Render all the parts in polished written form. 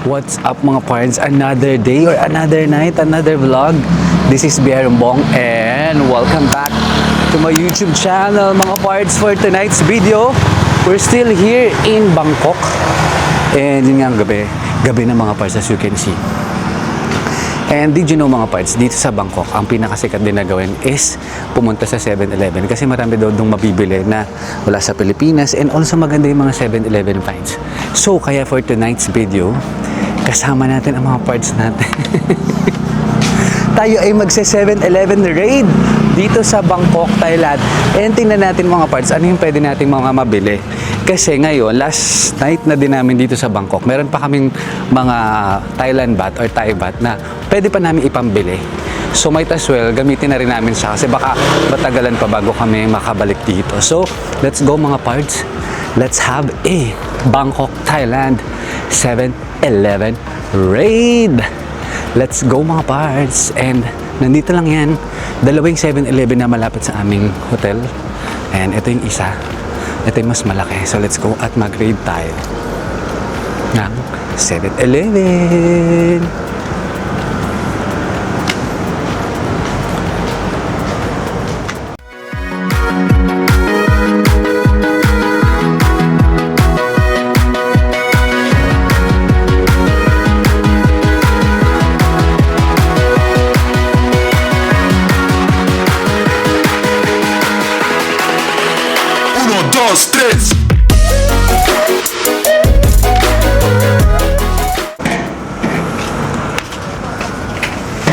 What's up mga pards? Another day or another night, another vlog. This is Bong and welcome back to my YouTube channel mga pards. For tonight's video, we're still here in Bangkok. And yun nga ang gabi na mga pards as you can see. And did you know mga pards, dito sa Bangkok, ang pinakasikat din na gawin is pumunta sa 7-Eleven kasi marami daw dong mabibili na wala sa Pilipinas and also maganda yung mga 7-Eleven finds. So, kaya for tonight's video, kasama natin ang mga pards natin. Tayo ay magse 7-Eleven raid dito sa Bangkok, Thailand. And tingnan natin mga pards, ano yung pwede natin mga mabili. Kasi ngayon, last night na din namin dito sa Bangkok, meron pa kaming mga Thailand baht or Thai baht na pwede pa namin ipambili. So might as well, gamitin na rin namin siya kasi baka matagalan pa bago kami makabalik dito. So, let's go mga pards. Let's have a Bangkok, Thailand 7-Eleven raid. Let's go mga pards. And nandito lang yan, dalawang 7-Eleven na malapit sa aming hotel. And ito yung isa. Ito yung mas malaki. So let's go at mag-raid tayo ng 7-Eleven.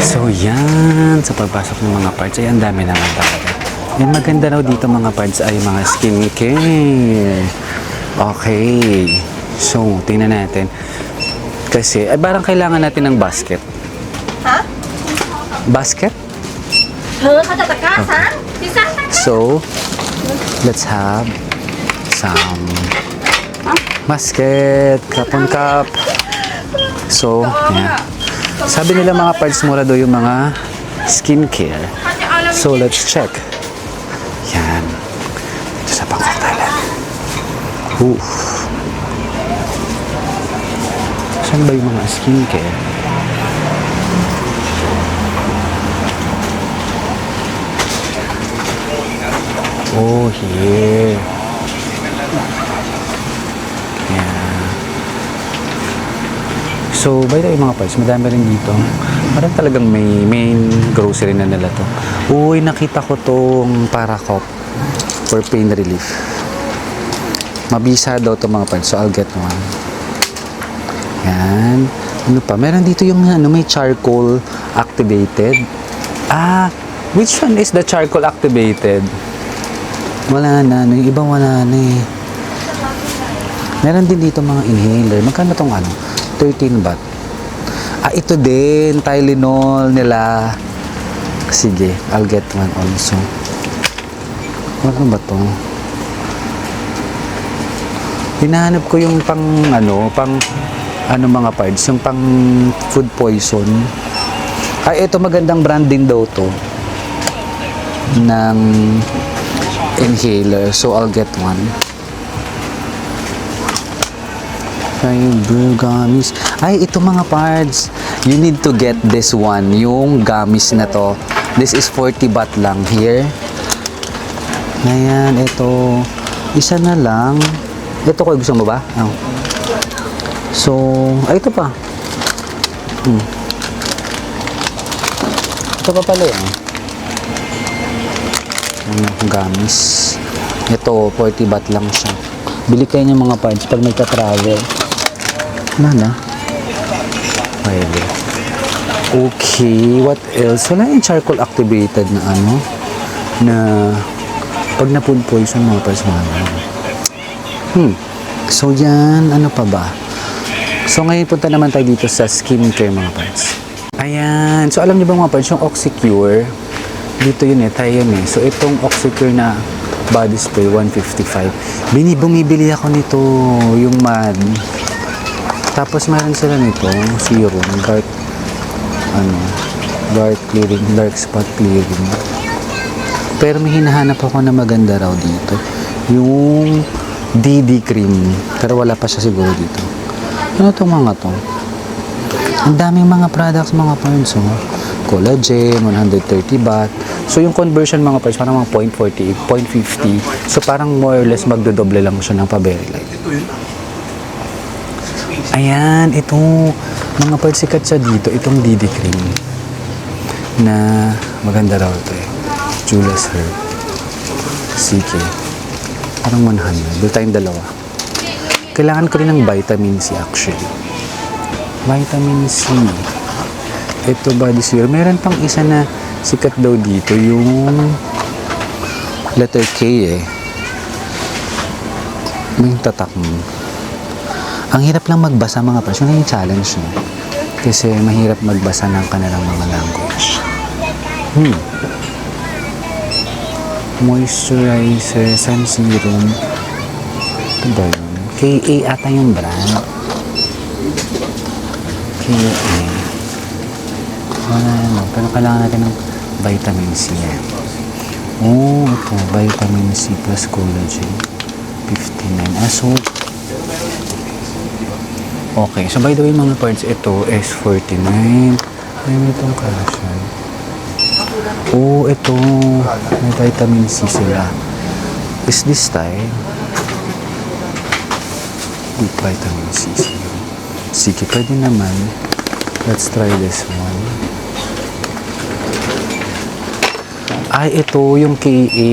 So yan, sa pagpasok ng mga parts ay ang dami naman talaga. Yung maganda raw dito mga parts ay mga skincare. Okay. So, tingnan natin. Kasi, ay parang kailangan natin ng basket. Ha? Basket? Okay. So, let's have some basket, cup on cup. So, yeah. Sabi nila mga parts mura daw yung mga skincare. So, let's check. Yan. Ito sa Bangkok, Thailand. Oof. Saan ba yung mga skincare? Oh, here. So, by the way mga parts, madami rin dito. Parang talagang may main grocery na nila to. Uy, nakita ko tong Paracop for pain relief. Mabisa daw to mga parts, so I'll get one. Yan. Ano pa? Meron dito yung may charcoal activated. Ah, which one is the charcoal activated? Wala na. Yung ibang wala na eh. Meron din dito mga inhaler. Magkano tong 13 baht. Ah, ito din. Tylenol nila. Sige, I'll get one also. Ano ba to? Hinahanap ko yung pang mga parts. Yung pang food poison. Ay, ito magandang brand din daw to. Ng inhaler. So, I'll get one. Blue gummies. Ay, ito mga pards. You need to get this one. Yung gummies na to. This is 40 baht lang here. Ayan, ito. Isa na lang. Ito ko, gusto mo ba? Oh. So, ay, ito pa. Ito pa pala eh. Gummies. Ito, 40 baht lang siya. Bili kayo ng mga pards pag nagka-travel. Nana? Pwede. Okay, what else? Wala yung charcoal activated na na pag na-food poison mga parts So yan, ano pa ba? So ngayon punta naman tayo dito sa skincare mga parts. Ayan, so alam niyo ba mga parts, yung Oxycure, dito yun eh, tayo yun eh. So itong Oxycure na body spray, 155. Bumibili ako nito, yung MAD. Tapos meron sila nito, serum, dark clearing, dark spot clearing. Pero may hinahanap ako na maganda raw dito. Yung DD cream. Pero wala pa siya siguro dito. Ano itong mga to? Ang daming mga products, mga parts, oh. Collagen, 130 baht. So, yung conversion, mga parts, parang mga 0.48, 0.50. So, parang more or less magdodoble lang siya ng pa-very light. Ayan, ito, mga parts, sikat siya dito. Itong DD cream na maganda raw ito eh. Julius Herb. CK. Parang 100. Doon tayong dalawa. Kailangan ko rin ng vitamin C actually. Vitamin C. Ito body serum. Meron pang isa na sikat daw dito. Yung letter K eh. May tatak mo. Ang hirap lang magbasa mga parts. Yun yung challenge no? Kasi mahirap magbasa ng kanilang mga language. Moisturizer, sun serum. Ito ba yun? KA ata yung brand. KA. Wala no. Pero kailangan natin ng vitamin C. Oh, ito. Vitamin C plus collagen. 59. So, okay. So, by the way, mga parts, ito is 49. Ay, may itong calcium. Oh, ito. May vitamin C sila. Is this time? With vitamin C. Sige, pwede naman. Let's try this one. Ay, ito yung KA.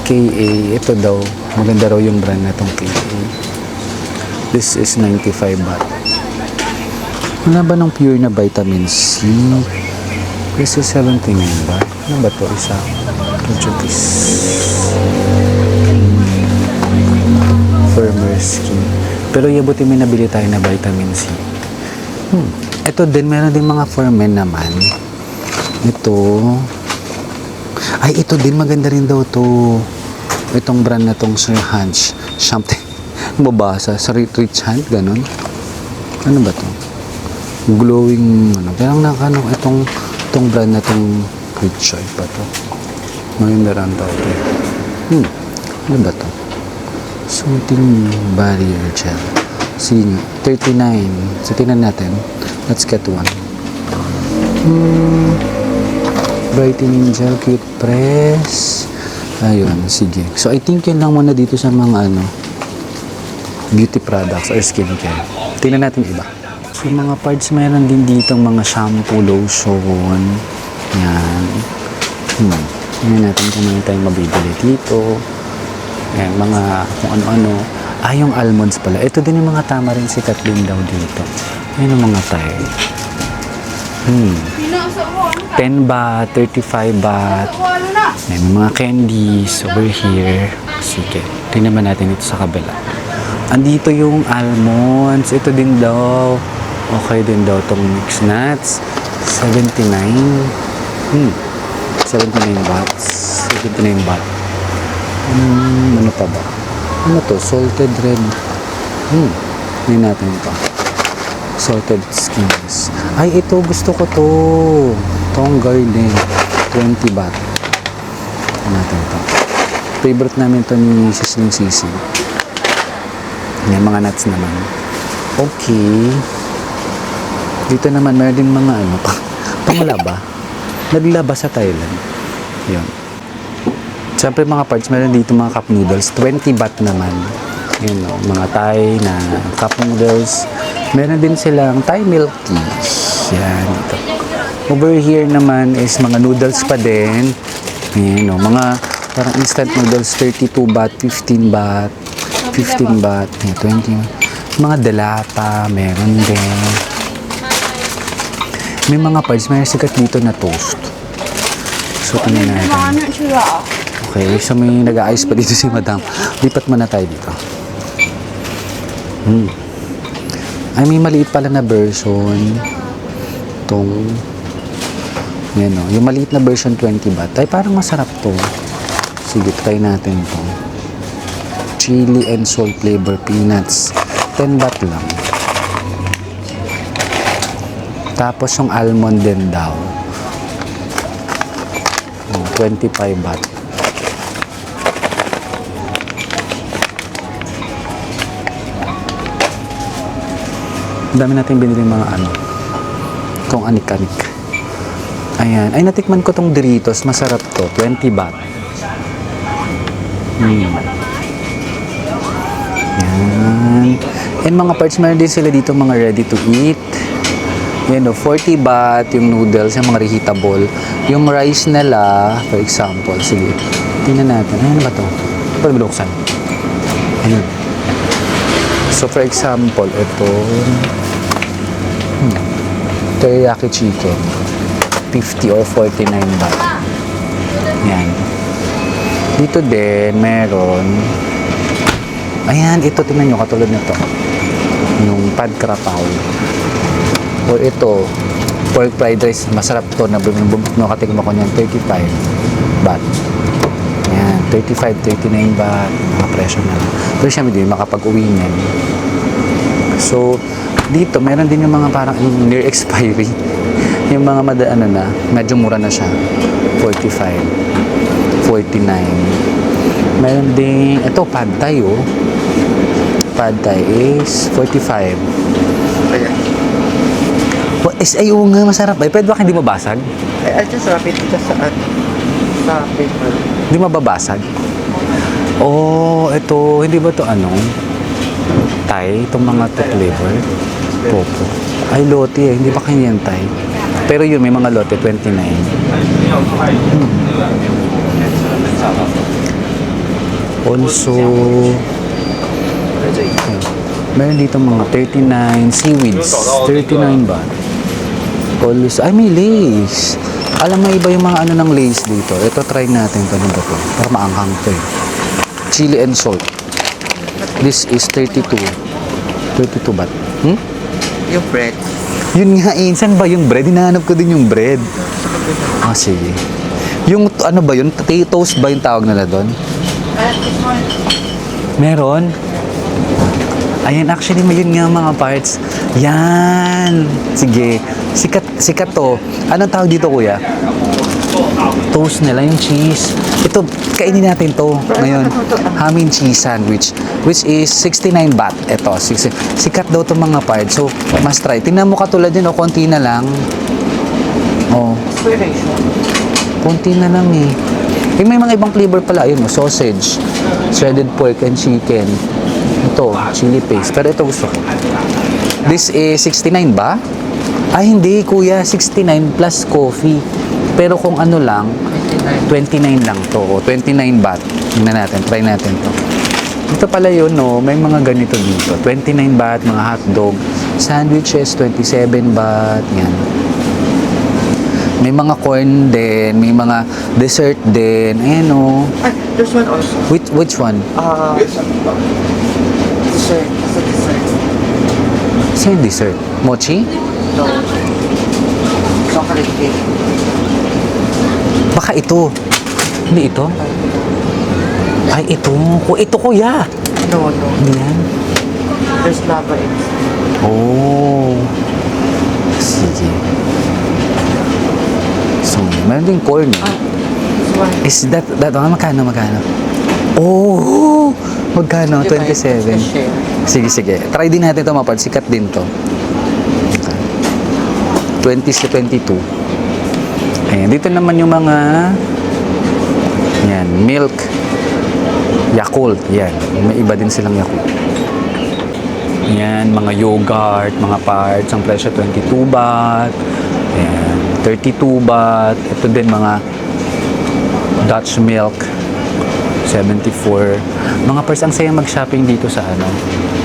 KA. Ito daw. Maganda raw yung brand na itong KA. This is 95 baht. Wala ba ng pure na vitamin C? This is 79 baht. Ano ba ito? Isa. Portuguese. Firmer skin. Pero yabuti may nabili tayo na vitamin C. Ito din, meron din mga Firmen naman. Ito. Ay, ito din. Maganda rin daw to. Itong brand na tong Sir Hans. Something. Mabasa. Sa Rich Hand. Ganon. Ano ba to? Glowing. Ano. Pero nakano. Itong brand na tong Rich Hand pa to. Maganda rin daw to. Ano ba to? Soothing barrier gel. Sige, 39. So, tingnan natin. Let's get one. Brightening gel, cute press. Ayun, sige. So, I think yun lang muna dito sa mga beauty products or skincare. Tingnan natin iba. So, mga parts, meron din dito mga shampoo, lotion. Yan. Tingnan natin kung ano tayong mabibili dito. Ayan, mga kung ano-ano. Yung almonds pala. Ito din yung mga tama rin sikat din daw dito. Ayan ang mga tayo. 10 baht, 35 baht. Ayan, mga candies over here. Sige, tingnan naman natin ito sa kabila. Andito yung almonds. Ito din daw. Okay din daw itong mixed nuts. 79. 79 baht. 79 baht. Ano pa ba? Ano to? Salted red. Hindi natin ito. Salted skins. Ay, ito. Gusto ko to. Tong garden. 20 baht. Ano natin ito? Favorite namin ito ni Sisling Sisi. Yan, mga nuts naman. Okay. Dito naman, meron din mga panglaba. Naglaba sa Thailand. Yan. Siyempre mga parts, meron dito mga cup noodles. 20 baht naman. Yun, no? Mga Thai na cup noodles. Meron din silang Thai milk tea. Yan, ito. Over here naman is mga noodles pa din. Yan, no? Mga parang instant noodles, 32 baht, 15 baht, 15 baht, 20. Mga delata, meron din. May mga parts, may sikat dito na toast. So, tingnan natin. Okay, so may nag-aayos pa dito si Madam. Lipat muna tayo dito. Ay, may maliit pala na version. Itong, yan o. Yung maliit na version, 20 baht. Ay, parang masarap to. Sige, try natin to. Chili and salt flavor peanuts. 10 baht lang. Tapos yung almond din daw. 25 baht. Ang dami natin binili mga ano. Kung anik-anik. Ayan. Ay, natikman ko tong Doritos. Masarap to. 20 baht. Yan. And mga parts, meron din sila dito mga ready to eat. Yan o, 40 baht yung noodles, yung mga reheatable. Yung rice nila, for example, sige, tingnan natin. Ano ba to? Pwede biluksan. Ayun. So, for example, ito, teriyaki chicken. 50 or 49 baht. Yan. Dito din, meron. Ayan, ito, tingnan nyo, katulad nito. Yung pad krapao. Or ito, pork fried rice. Masarap to. Nakatigma ko niyan, 35 baht. Ayan, 35, 39 baht. Mga presyo na. Pero siya, hindi makapag-uwi niyan. So, dito, meron din yung mga parang near expiry. Yung mga ano na, medyo mura na siya. 45, 49. Meron din, ito, pad thai, oh. Pad thai is 45. Ayan. Ay, oo nga, masarap. Ay, pwede ba hindi mabasag? I just wrap it just sa paper. Hindi mababasag? Oh, ito, hindi ba to ano? Thai, itong mga to flavor. Popo. Ay, lote eh. Hindi pa kayo yan Thai. Pero yun, may mga lote, 29. Also, meron dito mga 39 seaweeds. 39 ba? Always, ay may lace. Alam mo iba yung mga ano ng lace dito. Ito try natin kanina ba to. Para maanghang to eh. Chili and salt. This is 32. 32 baht. Yung bread. Yun nga eh. Saan ba yung bread? Hinahanap ko din yung bread. Ah, sige. Yung ano ba yun? Toast ba yung tawag nila doon? Meron? Ayan, actually, yun nga mga parts. Yan! Sige. Sikat to. Anong tawag dito, kuya? Toast nila, yung cheese. Ito, kainin natin to ngayon. Ham and cheese sandwich. Which is 69 baht. Ito, sikat daw to mga parts. So, must try. Tingnan mo katulad yun, o, konti na lang. Oh. Konti na lang eh. May mga ibang flavor pala. Ayun, sausage, shredded pork and chicken. Ito, chili paste. Pero ito gusto ko. This is 69 ba? Ay, hindi, kuya. 69 plus coffee. Pero kung ano lang, 29 lang to. O, 29 baht. Tingnan natin. Try natin to. Ito pala yun, no? May mga ganito dito. 29 baht, mga hotdog. Sandwiches, 27 baht. Yan. May mga corn din. May mga dessert din. Ayan, no? Ah, there's one also. Which one? Dessert. It's a dessert. Saan yung dessert? Mochi? No. Chocolate cake. Baka ito. Hindi ito? Ay, ito. Ito, kuya. No, no. Hindi yan. There's lava inside. Oh. Sige. So, meron din corn. Eh. This one. Is that magkano? Oh! Magkano? 27. Sige. Try din natin ito, mapad. Sikat din to. 20 to 22. Ayan. Dito naman yung mga yan, milk. Yakult. Yan. May iba din silang Yakult. Yan, mga yogurt, mga parts. Ang presyo 22 baht. Ayan. 32 baht. Ito din mga Dutch milk. 74. Mga pers, ang sayang mag-shopping dito sa ano,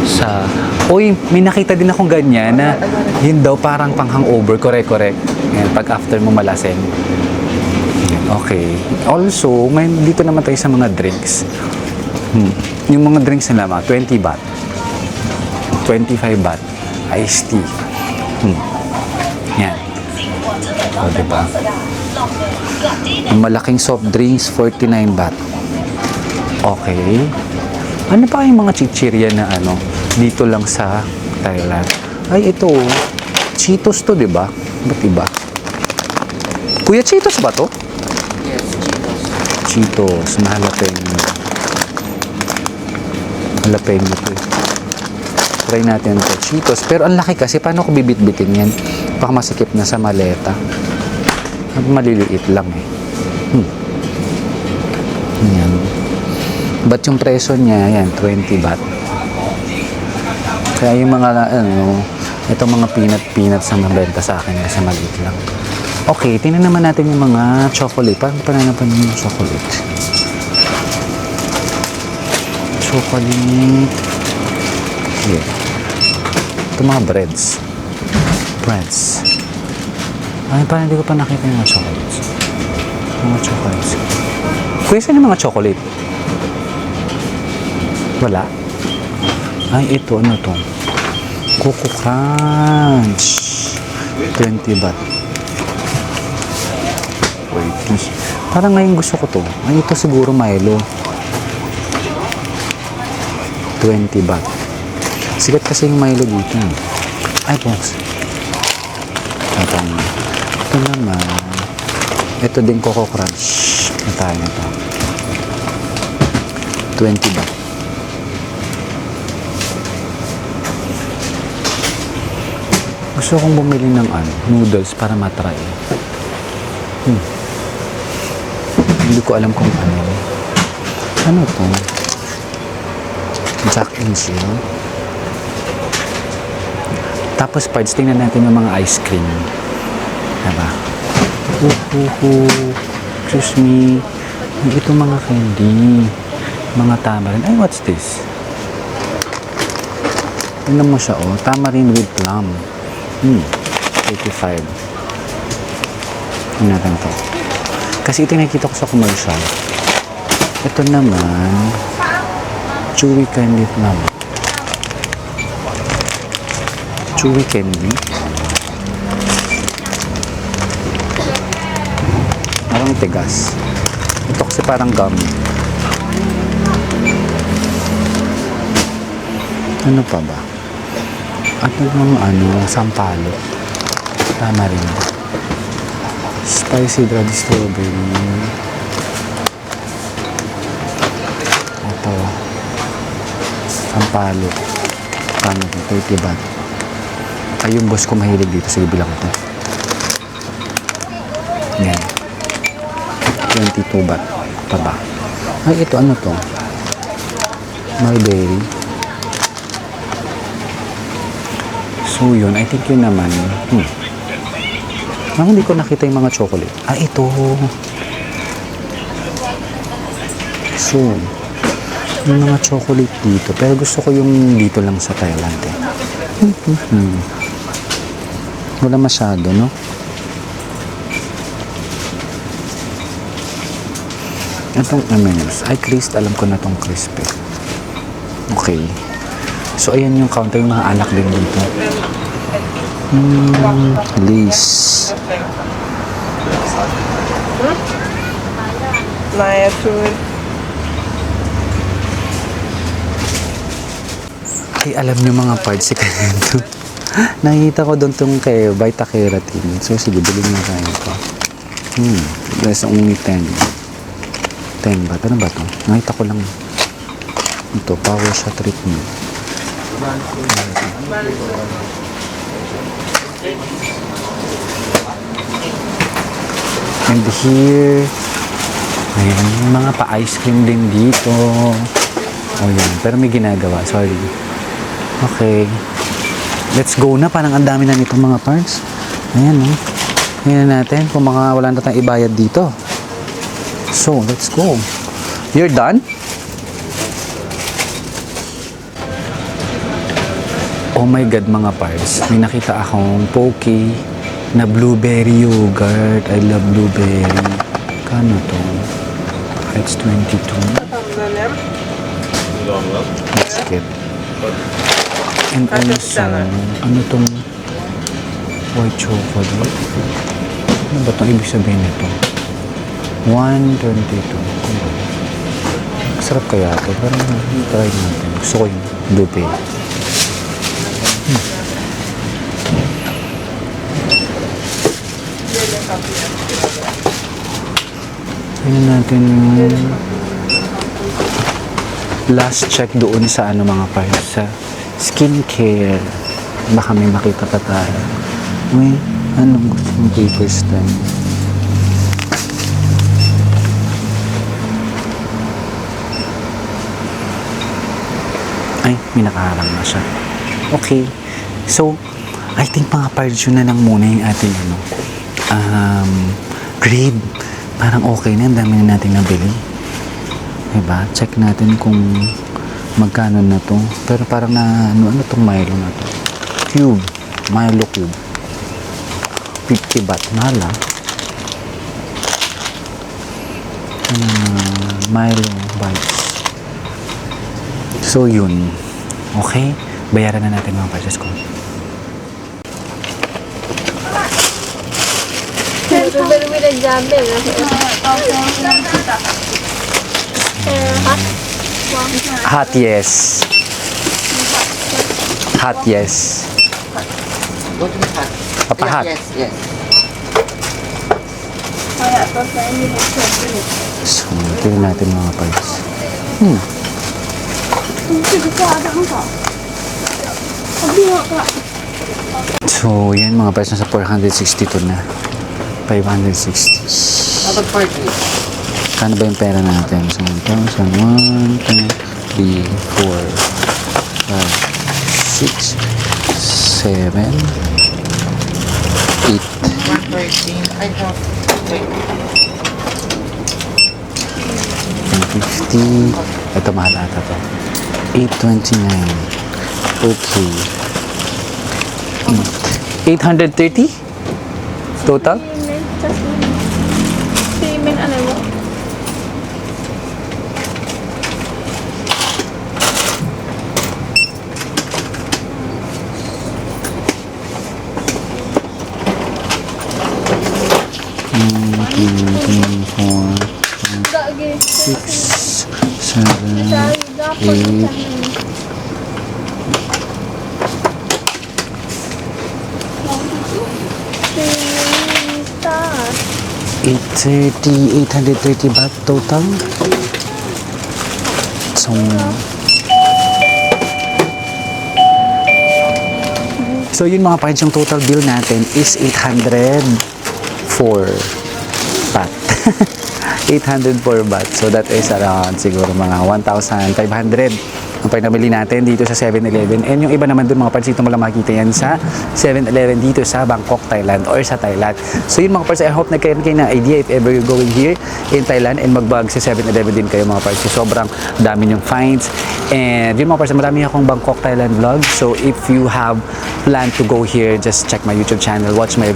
sa, uy, may nakita din akong ganyan na yun daw parang pang-hangover, correct. Yan, pag after mo malaseng. Yan, okay. Also, may dito naman tayo sa mga drinks. Yung mga drinks nila, mga 20 baht. 25 baht. Iced tea. Yan. O, diba? Yung malaking soft drinks, 49 baht. Okay. Ano pa yung mga chichirya na ano, dito lang sa Thailand? Ay, ito. Cheetos to, di ba? Ba't iba? Kuya, Cheetos ba to? Yes, Cheetos. Cheetos. Mahalapin. Halapin mo to. Try natin ito. Cheetos. Pero ang laki kasi. Paano ko bibit-bitin yan? Baka masikip na sa maleta. Maliliit lang eh. Yan. But yung presyo niya, yan, 20 baht. Kaya yung mga, itong mga peanuts na nabenta sa akin kasi maliit lang. Okay, tingnan naman natin yung mga chocolate. Paano pananapan yung chocolate? Chocolate. Yeah. Ito mga breads. Ay, parang hindi ko pa nakita yung mga chocolates. Kuya, saan yung mga chocolate? Wala? Ay, ito. Ano to? Coco Crunch. 20 baht. Wait. Parang ngayon gusto ko to. Ay, ito siguro Milo. 20 baht. Sigat kasi yung Milo dito. Ay, box. Ito naman. Ito din Coco Crunch. Nataya na to. 20 baht. Gusto kong bumili ng noodles para matry. Hindi ko alam kung ano. Ano to? Jack and Jill. Tapos parts, tingnan natin yung mga ice cream. Diba? Excuse me. Ito mga candy. Mga tamarin. Ay, what's this? Tingnan mo siya, oh. Tamarin with plum. 85. Tingnan natin to. Kasi ito nakikita ko sa commercial. Ito naman, chewy candy plum. Chewy candy. Parang tigas. Ito kasi parang gum. Ano pa ba? At mga sampalo. Tama rin. Spicy dried strawberry. Ito. Sampalo. Paano ito? 30 baht. Ay, yung boss ko mahilig dito. Sige, bilang ito. Yan. 22 baht. Pa ba? Ay, ito. Ano to? Mulberry. So, yun. I think yun naman. Hindi ko nakita yung mga chocolate. Ito. So, yung mga chocolate dito. Pero gusto ko yung dito lang sa Thailand eh. Wala masyado, no? Itong M&M's. Ay, crisp. Alam ko na itong crisp eh. Okay. So, ayan yung counter. Yung mga alak din dito. Lace. Maya food. Ay, alam nyo mga parts si Kanento. Nakikita ko doon itong kay Vita Keratin. So, sige, bilhin na tayo ito. That's only 10. 10 ba? Ano ba ito? Nakita ko lang. Ito, power shot treatment. And here, ayan, mga pa-ice cream din dito. Oh, yan. Pero may ginagawa. Sorry. Okay. Let's go na. Parang ang dami na nitong mga parts. Ayan, oh. Tingnan natin kung wala na tayong ibayad dito. So, let's go. You're done? Oh my God, mga parts. May nakita akong Pocky na blueberry yogurt. I love blueberry. Kano to? It's 22. Let's skip. And also, ano tong white chocolate? Ano ba itong ibig sabihin nito? 122. Sarap kaya ito. Parang try natin. Gusto ko yung blueberry. Tingnan natin last check doon sa mga parts sa skincare. Baka may makita pa tayo. Uy, anong gusto mong papers tayo? Ay, may nakaharang na siya. Okay. So, I think mga parts yun na lang muna yung ating grade. Parang okay na. Ang dami na natin nabili. Diba? Check natin kung magkano na to. Pero parang ano tong Milo na to? Cube. Milo cube. 50 baht. Mahal ah. Milo bites. So, yun. Okay? Bayaran na natin mga purchase ko. Hot, yes. Hot, yes. What is hot? Papahat. Yes, yes. So, tingnan natin mga purchase. So, yan mga price nasa 462 na. 560. Dapat party. Kano ba yung pera natin? So, 1,000, 1, 2, 3, 4, 5, 6, 7, 8. 113. I have 150. Ito mahal ata to. 829. Okay. 830? Total? Six, seven, 8, 830 baht total. So yun mga parents, yung total bill natin is 804 baht. 804 baht. So that is around siguro mga 1,500 ang pinabili natin dito sa 7-Eleven. And yung iba naman dun mga parts, dito mo lang makikita yan sa 7-Eleven dito sa Bangkok, Thailand or sa Thailand. So yun mga parts, I hope nagkaroon kayo ng idea if ever you're going here in Thailand and magbag sa 7-Eleven din kayo mga parts. So, sobrang dami yung finds. And yun mga parts, marami akong Bangkok, Thailand vlog. So if you have plan to go here, just check my YouTube channel, watch my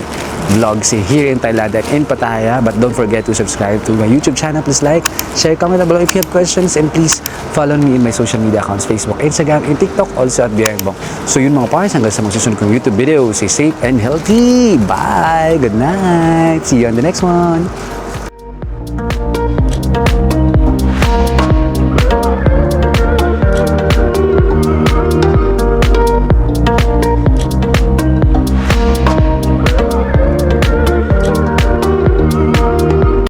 vlogs here in Thailand and in Pattaya. But don't forget to subscribe to my YouTube channel. Please like, share, comment down below if you have questions, and please follow me in my social media accounts, Facebook, Instagram, and TikTok, also at Biangbong. So yun mga pars, hanggang sa magsusunod kong YouTube video. Stay safe and healthy. Bye! Good night! See you on the next one!